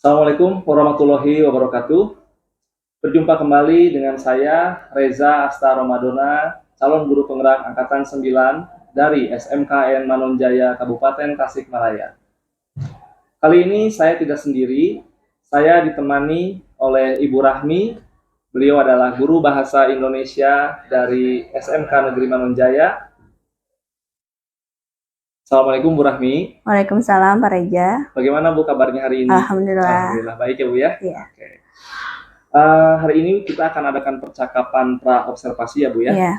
Assalamualaikum warahmatullahi wabarakatuh. Berjumpa kembali dengan saya, Reza Asta Romadona, calon guru penggerak Angkatan 9 dari SMKN Manonjaya, Kabupaten Tasikmalaya. Kali ini saya tidak sendiri, saya ditemani oleh Ibu Rahmi. Beliau adalah guru bahasa Indonesia dari SMK Negeri Manonjaya. Assalamualaikum Bu Rahmi. Waalaikumsalam Pak Reza. Bagaimana Bu kabarnya hari ini? Alhamdulillah. Alhamdulillah baik ya Bu ya. Iya. Oke. Hari ini kita akan adakan percakapan pra-observasi ya Bu ya. Iya.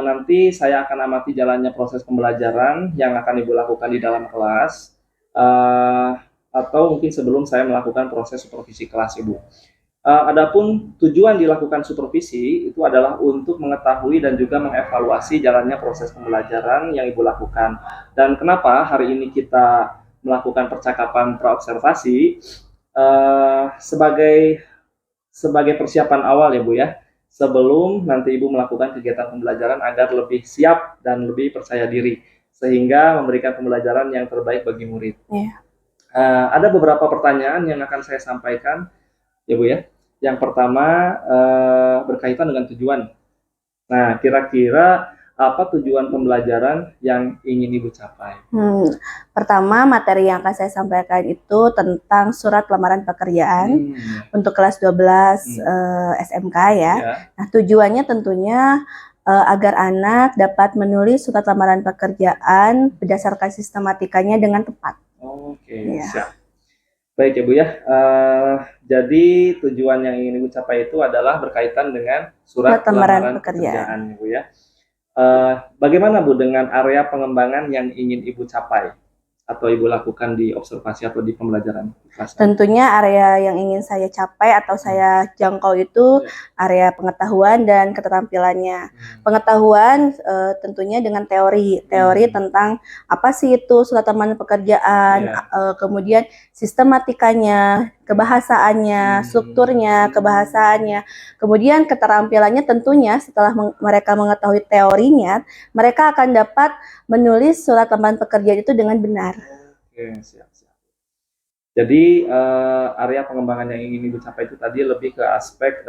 Nanti saya akan amati jalannya proses pembelajaran yang akan Ibu lakukan di dalam kelas, atau mungkin sebelum saya melakukan proses supervisi kelas Ibu. Adapun tujuan dilakukan supervisi itu adalah untuk mengetahui dan juga mengevaluasi jalannya proses pembelajaran yang Ibu lakukan. Dan kenapa hari ini kita melakukan percakapan pra-observasi? Sebagai persiapan awal ya Bu ya, sebelum nanti Ibu melakukan kegiatan pembelajaran agar lebih siap dan lebih percaya diri, sehingga memberikan pembelajaran yang terbaik bagi murid. Iya. Ada beberapa pertanyaan yang akan saya sampaikan ya Bu ya. Yang pertama berkaitan dengan tujuan. Nah, kira-kira apa tujuan pembelajaran yang ingin Ibu capai? Pertama, materi yang akan saya sampaikan itu tentang surat lamaran pekerjaan untuk kelas 12 SMK ya. Nah, tujuannya tentunya agar anak dapat menulis surat lamaran pekerjaan berdasarkan sistematikanya dengan tepat. Oke, siap. Baik ya Bu ya. Jadi tujuan yang ingin Ibu capai itu adalah berkaitan dengan surat lamaran pekerjaan Bu ya. Bagaimana Bu dengan area pengembangan yang ingin Ibu capai atau Ibu lakukan di observasi atau di pembelajaran kelas? Tentunya area yang ingin saya capai atau saya jangkau itu area pengetahuan dan keterampilannya. Pengetahuan tentunya dengan teori tentang apa sih itu surat lamaran pekerjaan, kemudian sistematikanya, kebahasaannya, strukturnya, kebahasaannya. Kemudian keterampilannya tentunya setelah mereka mengetahui teorinya, mereka akan dapat menulis surat lamaran pekerjaan itu dengan benar. Oke, siap. Jadi area pengembangan yang ingin Ibu capai itu tadi lebih ke aspek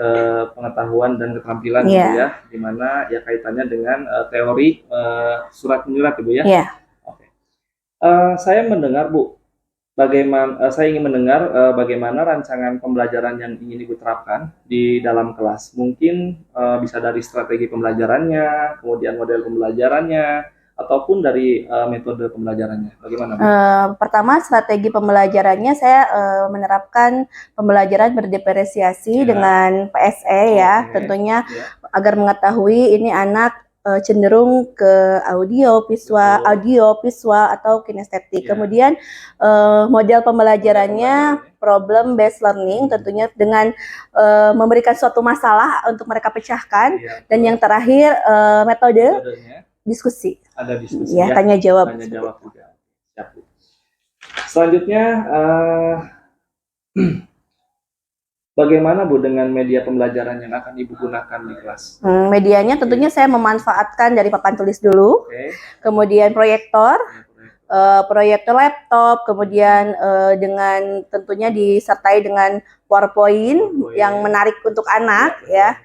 pengetahuan dan keterampilan gitu ya, dimana ya kaitannya dengan teori surat menyurat Ibu ya. Oke. Saya mendengar Bu, saya ingin mendengar bagaimana rancangan pembelajaran yang ingin Ibu terapkan di dalam kelas. Mungkin bisa dari strategi pembelajarannya, kemudian model pembelajarannya, ataupun dari metode pembelajarannya. Bagaimana Bu? Pertama, strategi pembelajarannya saya menerapkan pembelajaran berdiferensiasi dengan PSE ya, tentunya agar mengetahui ini anak cenderung ke audio, visual atau kinestetik. Kemudian model pembelajarannya problem based learning, tentunya dengan memberikan suatu masalah untuk mereka pecahkan, dan yang terakhir metode diskusi. Ada diskusi ya, tanya jawab. Tanya jawab juga. Siap. Selanjutnya bagaimana Bu dengan media pembelajaran yang akan Ibu gunakan di kelas? Medianya tentunya saya memanfaatkan dari papan tulis dulu, kemudian proyektor laptop, kemudian dengan tentunya disertai dengan PowerPoint yang menarik untuk anak ya.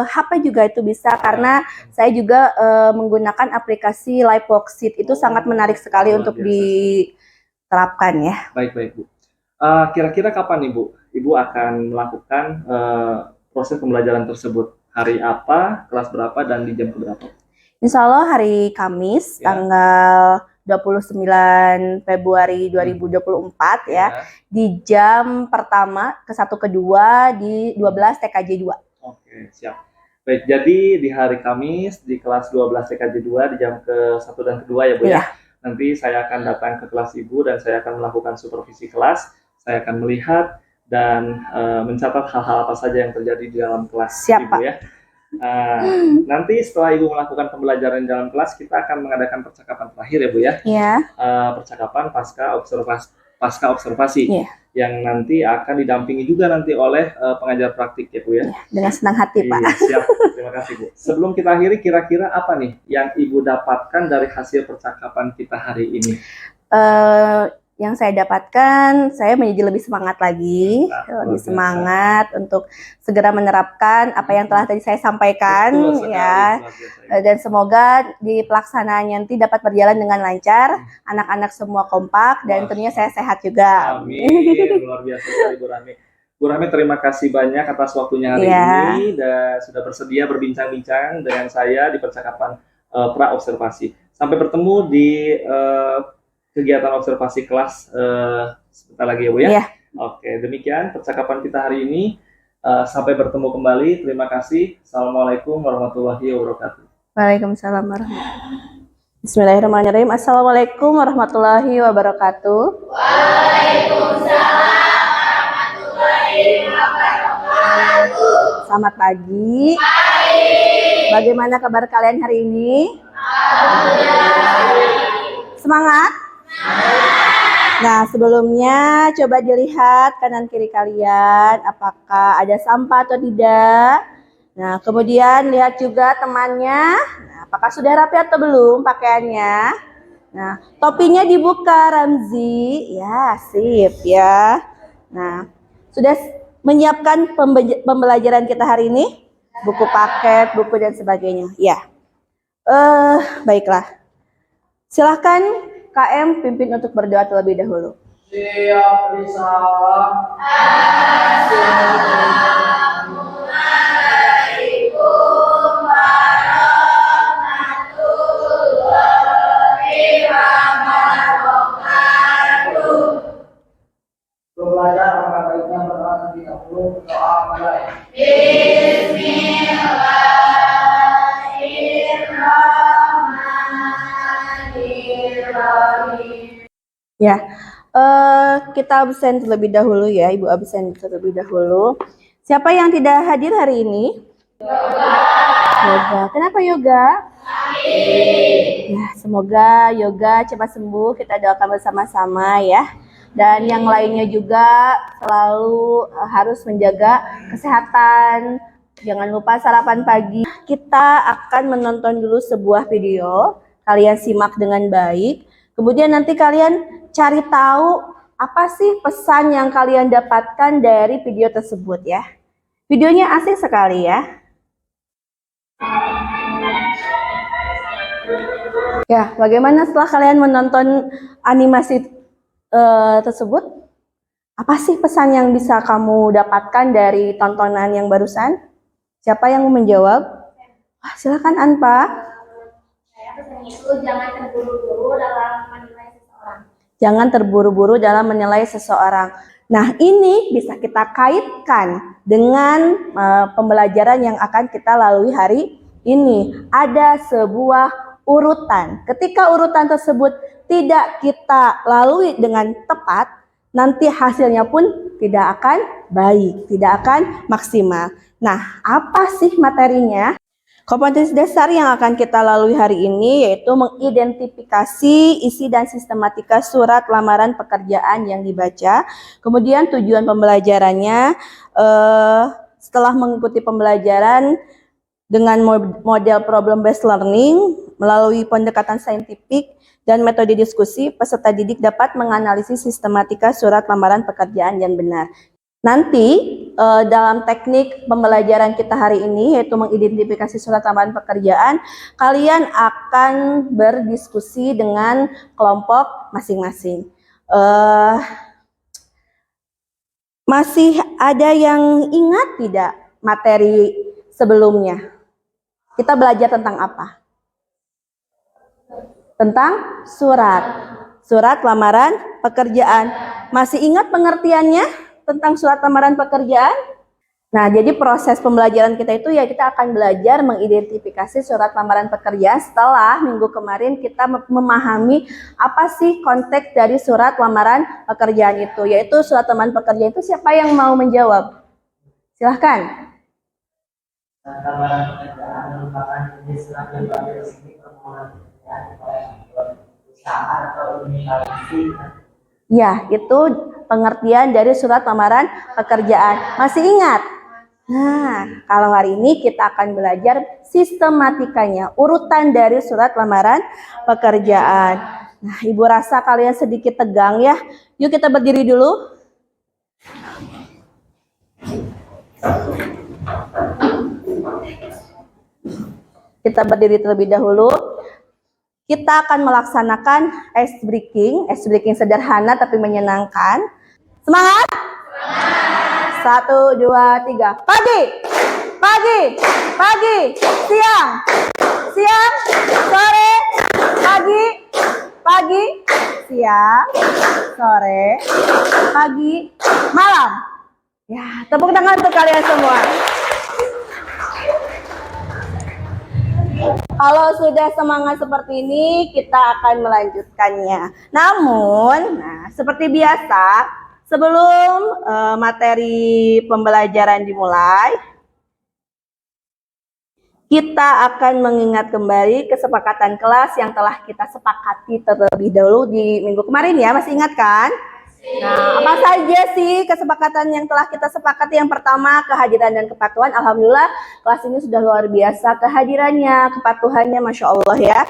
HP juga itu bisa, karena saya juga menggunakan aplikasi Live Worksheet, itu sangat menarik sekali untuk diterapkan ya. Baik Bu. Kira-kira kapan nih Bu Ibu akan melakukan proses pembelajaran tersebut? Hari apa, kelas berapa, dan di jam berapa? Insya Allah hari Kamis tanggal 29 Februari 2024 ya, di jam pertama ke 1 ke 2 di 12 TKJ 2. Oke, siap. Baik, jadi di hari Kamis di kelas 12 TKJ 2 di jam ke 1 dan ke 2 ya Bu ya. Nanti saya akan datang ke kelas Ibu dan saya akan melakukan supervisi kelas. Saya akan melihat dan mencatat hal-hal apa saja yang terjadi di dalam kelas Ibu ya. Nanti setelah Ibu melakukan pembelajaran di dalam kelas, kita akan mengadakan percakapan terakhir ya Bu ya. Percakapan pasca observasi yang nanti akan didampingi juga nanti oleh pengajar praktik ya Bu ya. Dengan senang hati Pak. Siap, terima kasih Bu. Sebelum kita akhiri, kira-kira apa nih yang Ibu dapatkan dari hasil percakapan kita hari ini? yang saya dapatkan, saya menjadi lebih semangat lagi, lebih semangat untuk segera menerapkan apa yang telah tadi saya sampaikan, ya. Dan semoga di pelaksanaan nanti dapat berjalan dengan lancar, anak-anak semua kompak, dan tentunya saya sehat juga. Amin, luar biasa sekali Bu Rahmi. Bu Rahmi, terima kasih banyak atas waktunya hari ini dan sudah bersedia berbincang-bincang dengan saya di percakapan pra observasi. Sampai bertemu di kegiatan observasi kelas sebentar lagi ya Bu ya. Iya. Oke, demikian percakapan kita hari ini. Sampai bertemu kembali. Terima kasih. Assalamualaikum warahmatullahi wabarakatuh. Waalaikumsalam warahmatullahi wabarakatuh. Bismillahirrahmanirrahim. Assalamualaikum warahmatullahi wabarakatuh. Waalaikumsalam warahmatullahi wabarakatuh. Selamat pagi. Bagaimana kabar kalian hari ini? Semangat? Nah, sebelumnya coba dilihat kanan kiri kalian, apakah ada sampah atau tidak. Nah, kemudian lihat juga temannya, nah, apakah sudah rapi atau belum pakaiannya. Nah, topinya dibuka Ramzi, ya sip ya. Nah, sudah menyiapkan pembelajaran kita hari ini, buku paket, buku dan sebagainya. Ya, baiklah. Silahkan KM pimpin untuk berdoa terlebih dahulu. Siap, Risalah. Assalamualaikum warahmatullahi wabarakatuh. Belajar maka baiknya berdoa terlebih dahulu. Doa mulai. Ya, kita absen terlebih dahulu ya, Ibu absen terlebih dahulu. Siapa yang tidak hadir hari ini? Yoga. Kenapa Yoga? Ya, semoga Yoga cepat sembuh. Kita doakan bersama-sama ya. Dan yang lainnya juga selalu harus menjaga kesehatan. Jangan lupa sarapan pagi. Kita akan menonton dulu sebuah video. Kalian simak dengan baik. Kemudian nanti kalian cari tahu apa sih pesan yang kalian dapatkan dari video tersebut ya. Videonya asik sekali ya. Ya, bagaimana setelah kalian menonton animasi tersebut? Apa sih pesan yang bisa kamu dapatkan dari tontonan yang barusan? Siapa yang mau menjawab? Silakan Anpa. Pesan itu jangan terburu-buru dalam menilai seseorang. Jangan terburu-buru dalam menilai seseorang. Nah, ini bisa kita kaitkan dengan pembelajaran yang akan kita lalui hari ini. Ada sebuah urutan. Ketika urutan tersebut tidak kita lalui dengan tepat, nanti hasilnya pun tidak akan baik, tidak akan maksimal. Nah, apa sih materinya? Kompetensi dasar yang akan kita lalui hari ini yaitu mengidentifikasi isi dan sistematika surat lamaran pekerjaan yang dibaca. Kemudian tujuan pembelajarannya, setelah mengikuti pembelajaran dengan model problem based learning melalui pendekatan saintifik dan metode diskusi, peserta didik dapat menganalisis sistematika surat lamaran pekerjaan yang benar. Nanti dalam teknik pembelajaran kita hari ini yaitu mengidentifikasi surat lamaran pekerjaan, kalian akan berdiskusi dengan kelompok masing-masing. Masih ada yang ingat tidak materi sebelumnya? Kita belajar tentang apa? Tentang surat lamaran pekerjaan. Masih ingat pengertiannya? Tentang surat lamaran pekerjaan. Nah, jadi proses pembelajaran kita itu ya kita akan belajar mengidentifikasi surat lamaran pekerjaan setelah minggu kemarin kita memahami apa sih konteks dari surat lamaran pekerjaan itu, yaitu surat lamaran pekerjaan itu siapa yang mau menjawab? Silahkan. Lamaran pekerjaan merupakan jenis surat yang berada di sini permohonan pekerjaan oleh perusahaan atau organisasi. Ya, itu pengertian dari surat lamaran pekerjaan. Masih ingat? Nah, kalau hari ini kita akan belajar sistematikanya, urutan dari surat lamaran pekerjaan. Nah, Ibu rasa kalian sedikit tegang ya. Yuk kita berdiri dulu. Kita berdiri terlebih dahulu. Kita akan melaksanakan ice breaking sederhana tapi menyenangkan. Semangat! Satu, dua, tiga. Pagi, pagi, pagi, siang, siang, sore, pagi, pagi, siang, sore, pagi, malam. Ya, tepuk tangan untuk kalian semua. Kalau sudah semangat seperti ini, kita akan melanjutkannya. Namun, seperti biasa, sebelum materi pembelajaran dimulai, kita akan mengingat kembali kesepakatan kelas yang telah kita sepakati terlebih dahulu di minggu kemarin ya. Masih ingat kan? Nah, apa saja sih kesepakatan yang telah kita sepakati? Yang pertama, kehadiran dan kepatuhan. Alhamdulillah, kelas ini sudah luar biasa kehadirannya, kepatuhannya, Masya Allah ya.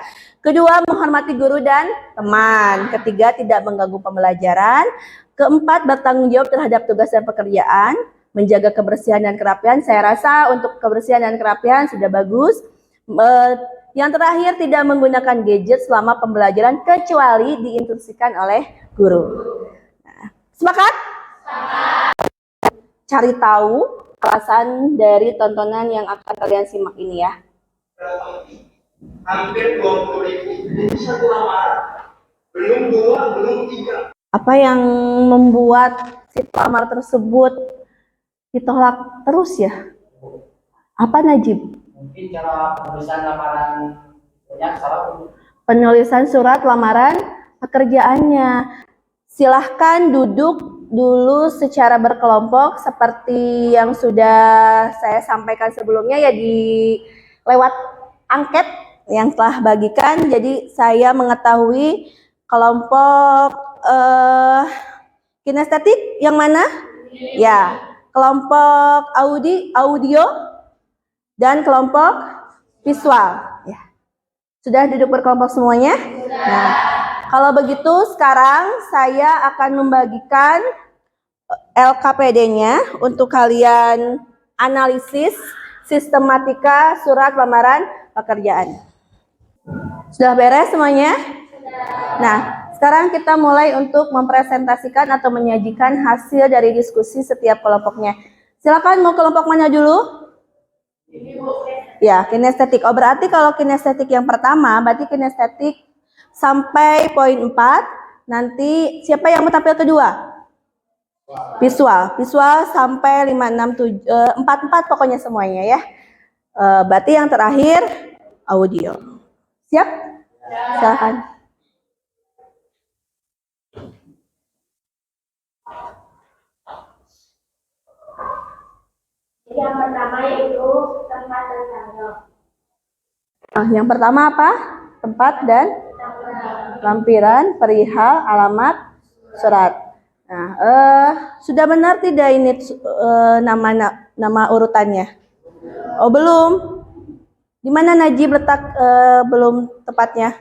Kedua, menghormati guru dan teman. Ketiga, tidak mengganggu pembelajaran. Keempat, bertanggung jawab terhadap tugas dan pekerjaan. Menjaga kebersihan dan kerapian. Saya rasa untuk kebersihan dan kerapian sudah bagus. Yang terakhir, tidak menggunakan gadget selama pembelajaran kecuali diinstruksikan oleh guru. Sepakat? Cari tahu alasan dari tontonan yang akan kalian simak ini ya. Hampir 20.000 satu lamaran. Belum 2, belum 3. Apa yang membuat si pelamar tersebut ditolak terus ya? Apa Najib? Mungkin cara penulisan lamaran banyak salah. Penulisan surat lamaran pekerjaannya. Silahkan duduk dulu secara berkelompok seperti yang sudah saya sampaikan sebelumnya ya di lewat angket yang telah bagikan. Jadi saya mengetahui kelompok kinestetik yang mana? Ya, kelompok audio dan kelompok visual. Ya. Sudah duduk berkelompok semuanya? Nah, kalau begitu sekarang saya akan membagikan LKPD-nya untuk kalian analisis sistematika surat lamaran pekerjaan. Sudah beres semuanya? Nah, sekarang kita mulai untuk mempresentasikan atau menyajikan hasil dari diskusi setiap kelompoknya. Silakan, mau kelompok mana dulu? Ya, kinestetik. Oh, berarti kalau kinestetik yang pertama, berarti kinestetik sampai poin 4. Nanti siapa yang mau tampil kedua? Visual. Visual sampai 5, 6, 7, 4 pokoknya semuanya ya. Berarti yang terakhir audio. Siap? Silakan. Yang pertama yaitu tempat dan tanggal. Yang pertama apa? Tempat dan lampiran, perihal, alamat, surat. Nah, sudah benar tidak ini nama urutannya? Oh, belum. Di mana Najib letak belum tepatnya?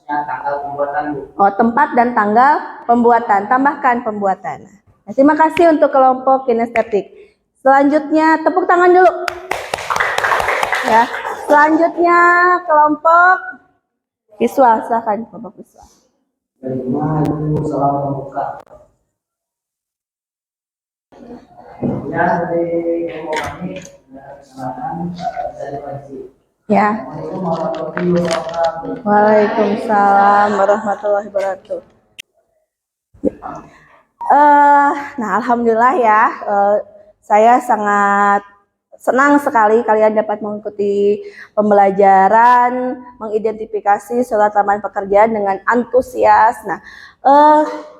Tanggal pembuatan, Bu. Oh, tempat dan tanggal pembuatan. Tambahkan pembuatan. Nah, terima kasih untuk kelompok kinestetik. Selanjutnya tepuk tangan dulu. Ya. Selanjutnya kelompok visual. Silakan kelompok visual. Salam membuka. Ya, dari kelompok ini kesempatan dari Panji. Ya. Assalamualaikum warahmatullahi wabarakatuh. Waalaikumsalam warahmatullahi wabarakatuh. Nah, alhamdulillah ya, saya sangat senang sekali kalian dapat mengikuti pembelajaran, mengidentifikasi surat lamaran pekerjaan dengan antusias. Nah,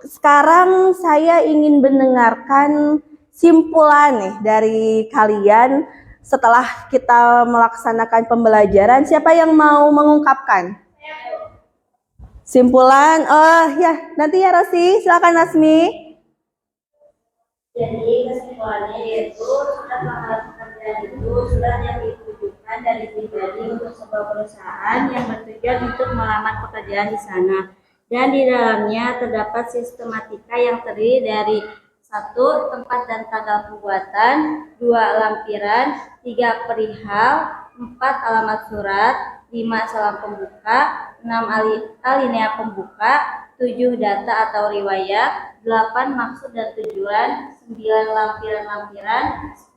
sekarang saya ingin mendengarkan simpulan nih dari kalian setelah kita melaksanakan pembelajaran. Siapa yang mau mengungkapkan? Simpulan, ya nanti ya Rosi, silakan Rasmi. Jadi kesimpulannya yaitu surat lamaran pekerjaan itu surat yang ditujukan dari pribadi untuk sebuah perusahaan yang bertujuan untuk melamar pekerjaan di sana. Dan di dalamnya terdapat sistematika yang terdiri dari 1. Tempat dan tanggal pembuatan, 2. Lampiran, 3. Perihal, 4. Alamat surat, 5. Salam pembuka, 6. Alinea pembuka, 7. Data atau riwayat, 8. Maksud dan tujuan, 9. Lampiran-lampiran,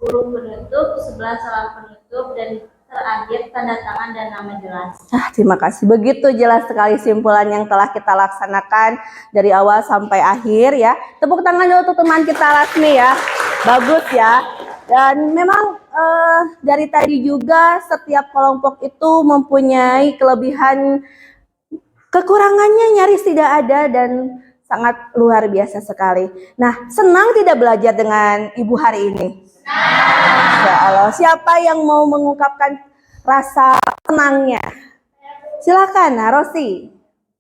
10. Penutup, 11. Salam penutup, dan terakhir tanda tangan dan nama jelas. Terima kasih. Begitu jelas sekali simpulan yang telah kita laksanakan dari awal sampai akhir ya. Tepuk tangan dulu untuk teman kita Lasmi ya. Bagus ya. Dan memang dari tadi juga setiap kelompok itu mempunyai kelebihan, kekurangannya nyaris tidak ada dan sangat luar biasa sekali. Nah, senang tidak belajar dengan Ibu hari ini? Ya Allah, siapa yang mau mengungkapkan rasa senangnya? Silakan, Rosi.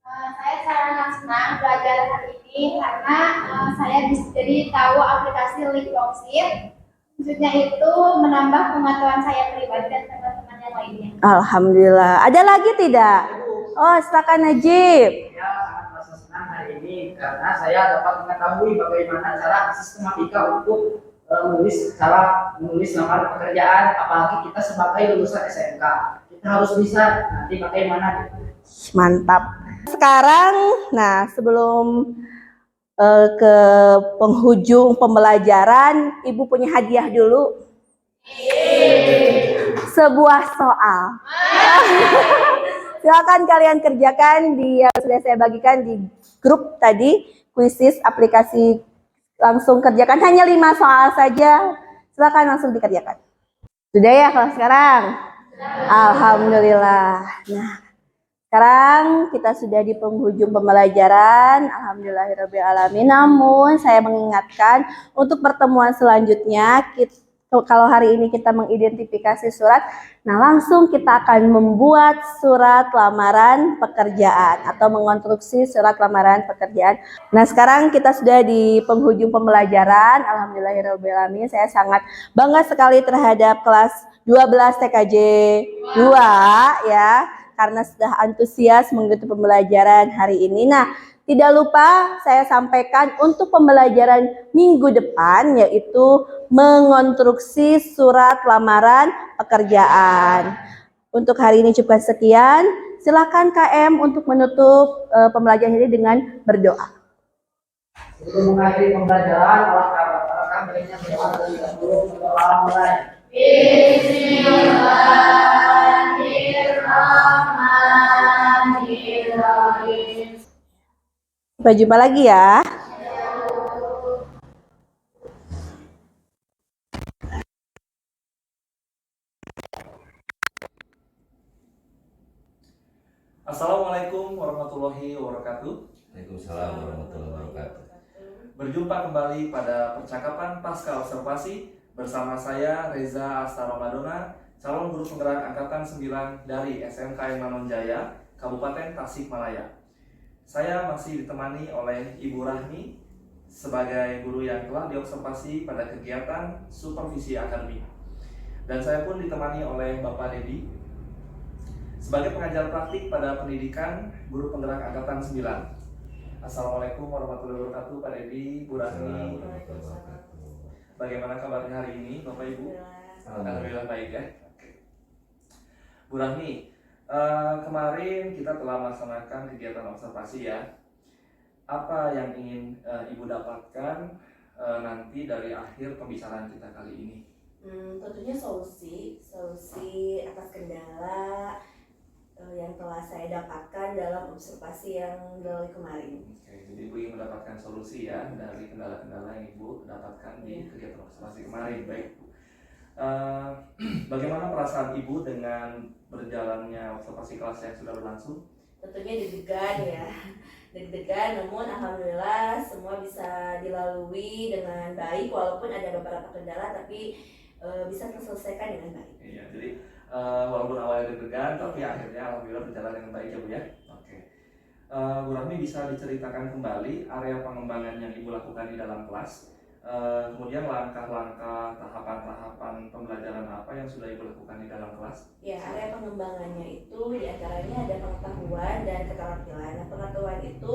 Saya sangat senang belajar hari ini karena saya jadi tahu aplikasi LinkedIn. Maksudnya itu menambah pengetahuan saya pribadi dan teman-teman yang lainnya. Alhamdulillah. Ada lagi tidak? Oh, silakan Najib. Saya sangat merasa senang hari ini karena saya dapat mengetahui bagaimana cara sistematika untuk menulis lamar pekerjaan, apalagi kita sebagai lulusan SMK. Kita harus bisa nanti bagaimana. Mantap. Sekarang, nah sebelum ke penghujung pembelajaran, Ibu punya hadiah dulu. Sebuah soal. Silakan kalian kerjakan di yang sudah saya bagikan di grup tadi, kuisis aplikasi. Langsung kerjakan, hanya 5 soal saja. Silakan langsung dikerjakan. Sudah ya kalau sekarang? Alhamdulillah. Nah, sekarang kita sudah di penghujung pembelajaran. Alhamdulillahirrahmanirrahim. Namun saya mengingatkan untuk pertemuan selanjutnya, kalau hari ini kita mengidentifikasi surat, nah langsung kita akan membuat surat lamaran pekerjaan atau mengonstruksi surat lamaran pekerjaan. Nah sekarang kita sudah di penghujung pembelajaran. Alhamdulillahirrahmanirrahim. Saya sangat bangga sekali terhadap kelas 12 TKJ 2 ya, karena sudah antusias mengikuti pembelajaran hari ini. Nah, tidak lupa saya sampaikan untuk pembelajaran minggu depan, yaitu mengonstruksi surat lamaran pekerjaan. Untuk hari ini cukup sekian. Silakan KM untuk menutup pembelajaran ini dengan berdoa. Sebelum mengakhiri pembelajaran, alangkah baiknya berdoa terlebih dahulu. Berdoa mulai. Bismillahirrahmanirrahim. Sampai jumpa lagi ya. Assalamualaikum warahmatullahi wabarakatuh. Waalaikumsalam warahmatullahi wabarakatuh. Berjumpa kembali pada percakapan pasca observasi bersama saya Reza Asta Ramadona, calon guru penggerak angkatan 9 dari SMK Manonjaya, Kabupaten Tasikmalaya. Saya masih ditemani oleh Ibu Rahmi sebagai guru yang telah diobservasi pada kegiatan supervisi akademik. Dan saya pun ditemani oleh Bapak Dedi sebagai pengajar praktik pada pendidikan guru penggerak angkatan 9. Assalamualaikum warahmatullahi wabarakatuh, Pak Dedi, Bu Rahmi. Bagaimana kabarnya hari ini, Bapak Ibu? Alhamdulillah baik ya. Oke. Bu Rahmi, kemarin kita telah melaksanakan kegiatan observasi ya. Apa yang ingin Ibu dapatkan nanti dari akhir pembicaraan kita kali ini? Tentunya solusi atas kendala yang telah saya dapatkan dalam observasi yang dari kemarin. Oke, jadi Ibu ingin mendapatkan solusi ya dari kendala-kendala yang Ibu dapatkan di kegiatan observasi kemarin. Baik, Bu. Bagaimana perasaan Ibu dengan berjalannya observasi kelas yang sudah berlangsung? Tentunya deg-degan ya, deg-degan, namun alhamdulillah semua bisa dilalui dengan baik, walaupun ada beberapa kendala tapi bisa terselesaikan dengan baik. Iya, jadi walaupun awalnya deg-degan, tapi akhirnya alhamdulillah berjalan dengan baik ya Bu ya. Oke. Bu Rahmi bisa diceritakan kembali area pengembangan yang Ibu lakukan di dalam kelas, Kemudian langkah-langkah tahapan-tahapan pembelajaran apa yang sudah Ibu lakukan di dalam kelas? Ya, area pengembangannya itu diantaranya ada pengetahuan dan keterampilan. Nah, pengetahuan itu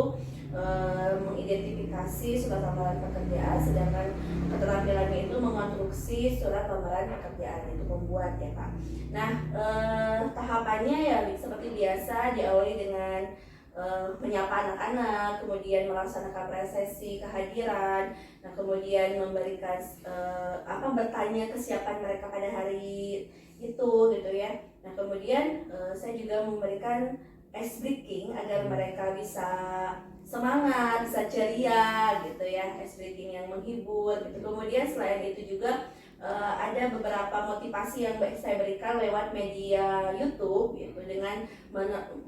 mengidentifikasi surat lamaran pekerjaan, sedangkan keterampilannya itu mengonstruksi surat lamaran pekerjaan, itu membuat ya Pak. Nah, tahapannya ya seperti biasa diawali dengan menyapa anak-anak, kemudian melaksanakan resepsi kehadiran, nah kemudian memberikan bertanya kesiapan mereka pada hari itu gitu ya. Nah kemudian saya juga memberikan ice breaking agar mereka bisa semangat, bisa ceria gitu ya, ice breaking yang menghibur gitu. Kemudian selain itu juga ada beberapa motivasi yang saya berikan lewat media YouTube gitu, dengan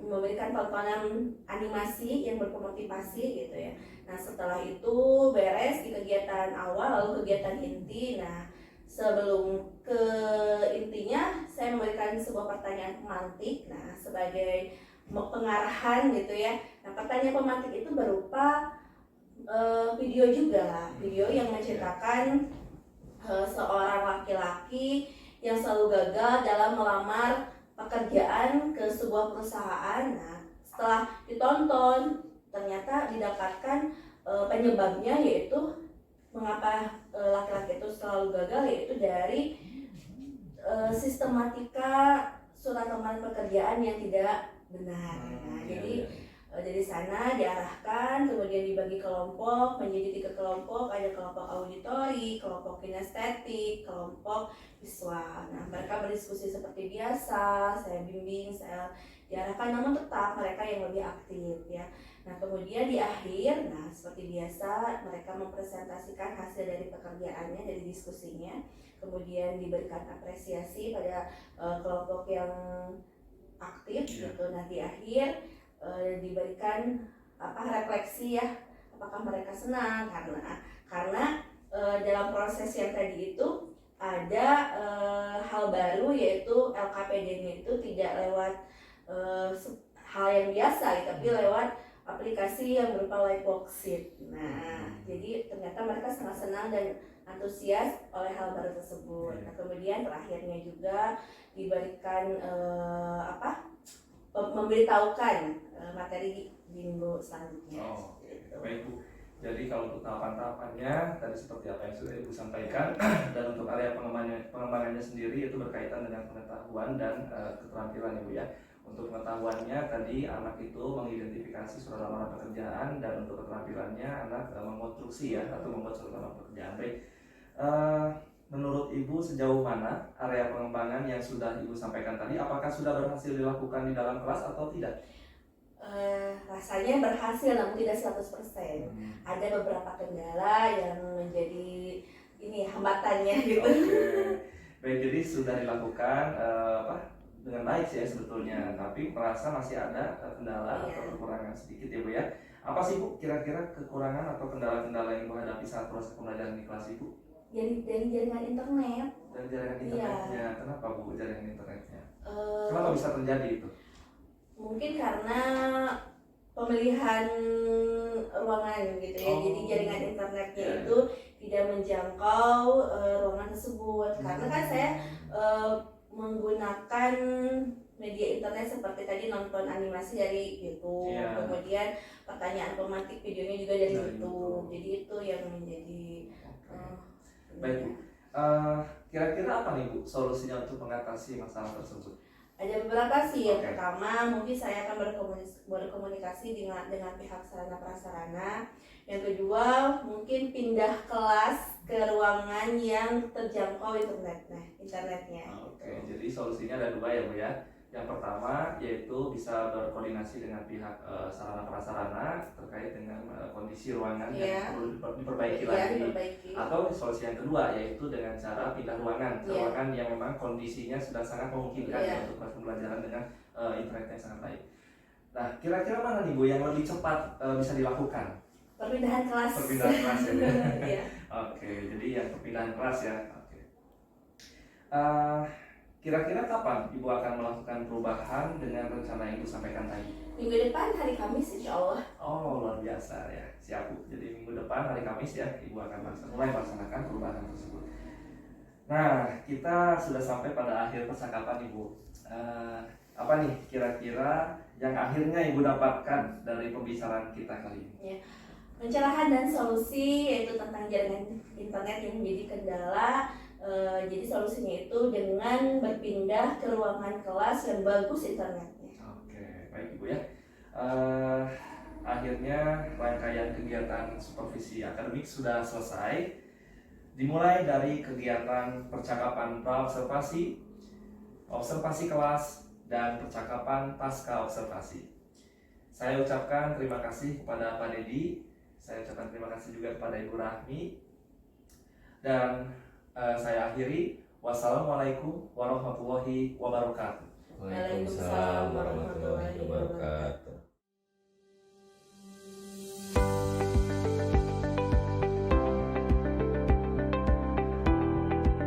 memberikan tontonan animasi yang bermotivasi gitu ya. Nah setelah itu beres di kegiatan awal, lalu kegiatan inti. Nah sebelum ke intinya saya memberikan sebuah pertanyaan pemantik, nah sebagai pengarahan gitu ya. Nah pertanyaan pemantik itu berupa video juga, video yang menceritakan seorang laki-laki yang selalu gagal dalam melamar pekerjaan ke sebuah perusahaan. Nah, setelah ditonton ternyata didapatkan penyebabnya, yaitu mengapa laki-laki itu selalu gagal, yaitu dari sistematika surat lamaran pekerjaan yang tidak benar. Nah, jadi dari sana diarahkan, kemudian dibagi kelompok menjadi 3 kelompok, ada kelompok auditori, kelompok kinestetik, kelompok visual. Nah mereka berdiskusi seperti biasa, saya bimbing, saya diarahkan, namun tetap mereka yang lebih aktif ya. Nah kemudian di akhir, nah seperti biasa mereka mempresentasikan hasil dari pekerjaannya, dari diskusinya, kemudian diberikan apresiasi pada kelompok yang aktif gitu. Nah di akhir diberikan refleksi ya, apakah mereka senang, karena dalam proses yang tadi itu ada hal baru, yaitu LKPD-nya itu tidak lewat hal yang biasa, tapi lewat aplikasi yang berupa live worksheet. Nah jadi ternyata mereka sangat senang dan antusias oleh hal baru tersebut. Nah kemudian terakhirnya juga diberikan memberitahukan materi di minggu selanjutnya. Oh, oke. Baik Bu. Jadi kalau untuk tahapan-tahapannya tadi seperti apa yang sudah Ibu sampaikan, dan untuk area pengembangannya sendiri itu berkaitan dengan pengetahuan dan keterampilan Ibu ya. Untuk pengetahuannya tadi anak itu mengidentifikasi surat lamaran pekerjaan, dan untuk keterampilannya anak mengonstruksi ya, atau membuat surat lamaran pekerjaan. Baik. Menurut Ibu sejauh mana area pengembangan yang sudah Ibu sampaikan tadi, apakah sudah berhasil dilakukan di dalam kelas atau tidak? Rasanya berhasil, namun tidak 100%. Ada beberapa kendala yang menjadi hambatannya gitu. Baik, jadi sudah dilakukan dengan baik sih ya sebetulnya, tapi merasa masih ada kendala atau kekurangan sedikit ya Bu ya. Apa sih Bu kira-kira kekurangan atau kendala-kendala yang Ibu hadapi saat proses pembelajaran di kelas Ibu? Dari jaringan internet. Dari jaringan internetnya, kenapa Bu jaringan internetnya? Kenapa bisa terjadi itu? Mungkin karena pemilihan ruangan gitu ya. Jadi jaringan internetnya itu tidak menjangkau ruangan tersebut. Karena kan saya menggunakan media internet seperti tadi, nonton animasi dari YouTube, kemudian pertanyaan pemantik videonya juga dari YouTube. Jadi itu yang menjadi baik Bu. Kira-kira apa nih Bu solusinya untuk mengatasi masalah tersebut? Ada beberapa sih. Yang pertama, mungkin saya akan berkomunikasi dengan pihak sarana prasarana. Yang kedua, mungkin pindah kelas ke ruangan yang terjangkau internetnya. Oke, jadi solusinya ada 2 ya Bu ya. Yang pertama yaitu bisa berkoordinasi dengan pihak sarana prasarana terkait dengan kondisi ruangan yang perlu diperbaiki lagi. Atau solusi yang kedua yaitu dengan cara pindah ruangan ke ruangan yang memang kondisinya sudah sangat memungkinkan untuk pembelajaran dengan internet yang sangat baik. Nah, kira-kira mana nih Bu yang lebih cepat bisa dilakukan? Perpindahan kelas. Perpindahan kelas ya. Oke, jadi yang perpindahan kelas ya. Oke. kira-kira kapan Ibu akan melakukan perubahan dengan rencana yang Ibu sampaikan tadi? Minggu depan hari Kamis insya Allah. Oh, luar biasa ya. Siap Bu. Jadi minggu depan hari Kamis ya Ibu akan mulai melaksanakan perubahan tersebut. Nah, kita sudah sampai pada akhir percakapan Ibu. Apa nih kira-kira yang akhirnya Ibu dapatkan dari pembicaraan kita kali ini? Pencerahan dan solusi yaitu tentang jaringan internet yang menjadi kendala. Jadi solusinya itu dengan berpindah ke ruangan kelas yang bagus internetnya. Oke, baik Ibu ya. Akhirnya rangkaian kegiatan supervisi akademik sudah selesai. Dimulai dari kegiatan percakapan praobservasi, observasi kelas, dan percakapan pasca observasi. Saya ucapkan terima kasih kepada Pak Dedi. Saya ucapkan terima kasih juga kepada Ibu Rahmi. Dan saya akhiri. Wassalamualaikum warahmatullahi wabarakatuh. Waalaikumsalam warahmatullahi wabarakatuh.